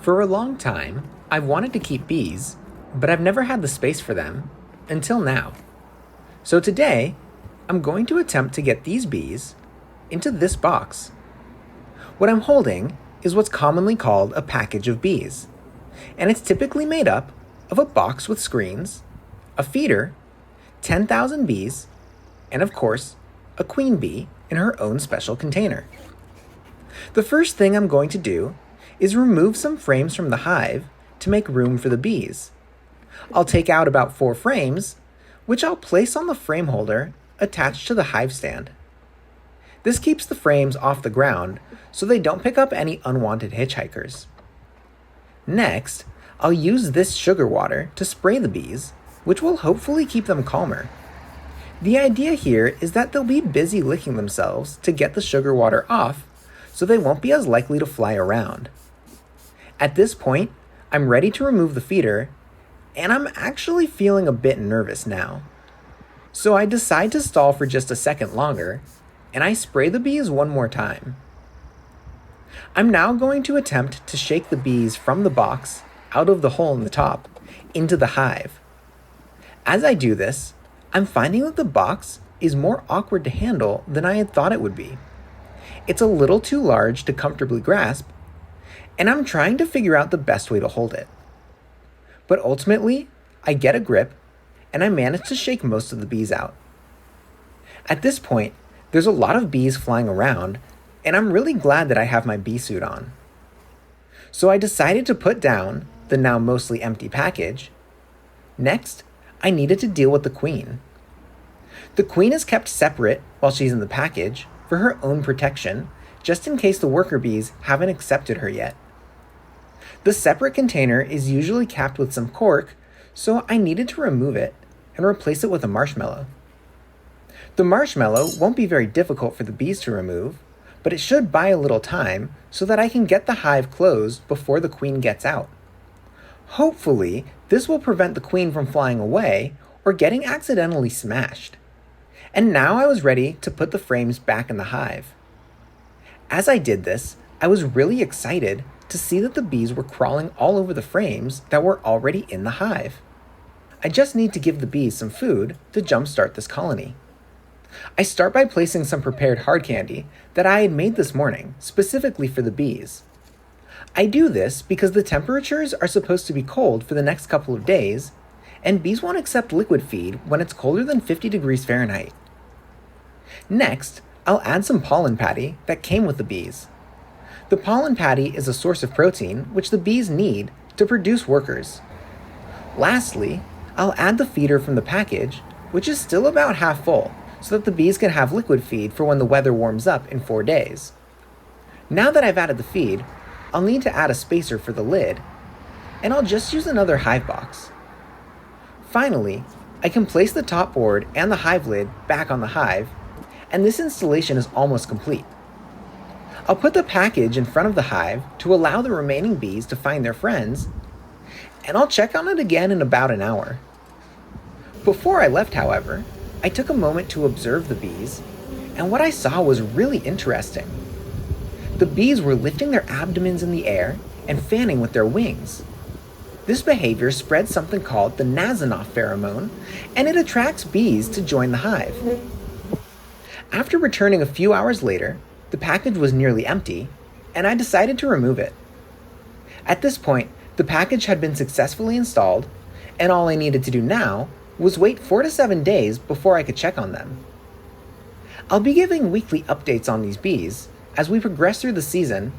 For a long time, I've wanted to keep bees, but I've never had the space for them until now. So today, I'm going to attempt to get these bees into this box. What I'm holding is what's commonly called a package of bees, and it's typically made up of a box with screens, a feeder, 10,000 bees, and of course, a queen bee in her own special container. The first thing I'm going to do is remove some frames from the hive to make room for the bees. I'll take out about 4 frames, which I'll place on the frame holder attached to the hive stand. This keeps the frames off the ground so they don't pick up any unwanted hitchhikers. Next, I'll use this sugar water to spray the bees, which will hopefully keep them calmer. The idea here is that they'll be busy licking themselves to get the sugar water off, so they won't be as likely to fly around. At this point, I'm ready to remove the feeder, and I'm actually feeling a bit nervous now. So I decide to stall for just a second longer, and I spray the bees one more time. I'm now going to attempt to shake the bees from the box, out of the hole in the top, into the hive. As I do this, I'm finding that the box is more awkward to handle than I had thought it would be. It's a little too large to comfortably grasp, and I'm trying to figure out the best way to hold it. But ultimately, I get a grip, and I manage to shake most of the bees out. At this point, there's a lot of bees flying around, and I'm really glad that I have my bee suit on. So I decided to put down the now mostly empty package. Next, I needed to deal with the queen. The queen is kept separate while she's in the package for her own protection, just in case the worker bees haven't accepted her yet. The separate container is usually capped with some cork, so I needed to remove it and replace it with a marshmallow. The marshmallow won't be very difficult for the bees to remove, but it should buy a little time so that I can get the hive closed before the queen gets out. Hopefully, this will prevent the queen from flying away or getting accidentally smashed. And now I was ready to put the frames back in the hive. As I did this, I was really excited to see that the bees were crawling all over the frames that were already in the hive. I just need to give the bees some food to jumpstart this colony. I start by placing some prepared hard candy that I had made this morning, specifically for the bees. I do this because the temperatures are supposed to be cold for the next couple of days, and bees won't accept liquid feed when it's colder than 50 degrees Fahrenheit. Next, I'll add some pollen patty that came with the bees. The pollen patty is a source of protein which the bees need to produce workers. Lastly, I'll add the feeder from the package, which is still about half full, so that the bees can have liquid feed for when the weather warms up in 4 days. Now that I've added the feed, I'll need to add a spacer for the lid, and I'll just use another hive box. Finally, I can place the top board and the hive lid back on the hive, and this installation is almost complete. I'll put the package in front of the hive to allow the remaining bees to find their friends, and I'll check on it again in about an hour. Before I left, however, I took a moment to observe the bees, and what I saw was really interesting. The bees were lifting their abdomens in the air and fanning with their wings. This behavior spreads something called the Nasonov pheromone, and it attracts bees to join the hive. After returning a few hours later, the package was nearly empty, and I decided to remove it. At this point, the package had been successfully installed, and all I needed to do now was wait 4 to 7 days before I could check on them. I'll be giving weekly updates on these bees as we progress through the season,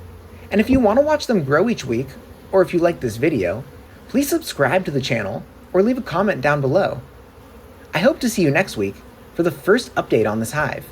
and if you want to watch them grow each week, or if you like this video, please subscribe to the channel or leave a comment down below. I hope to see you next week for the first update on this hive.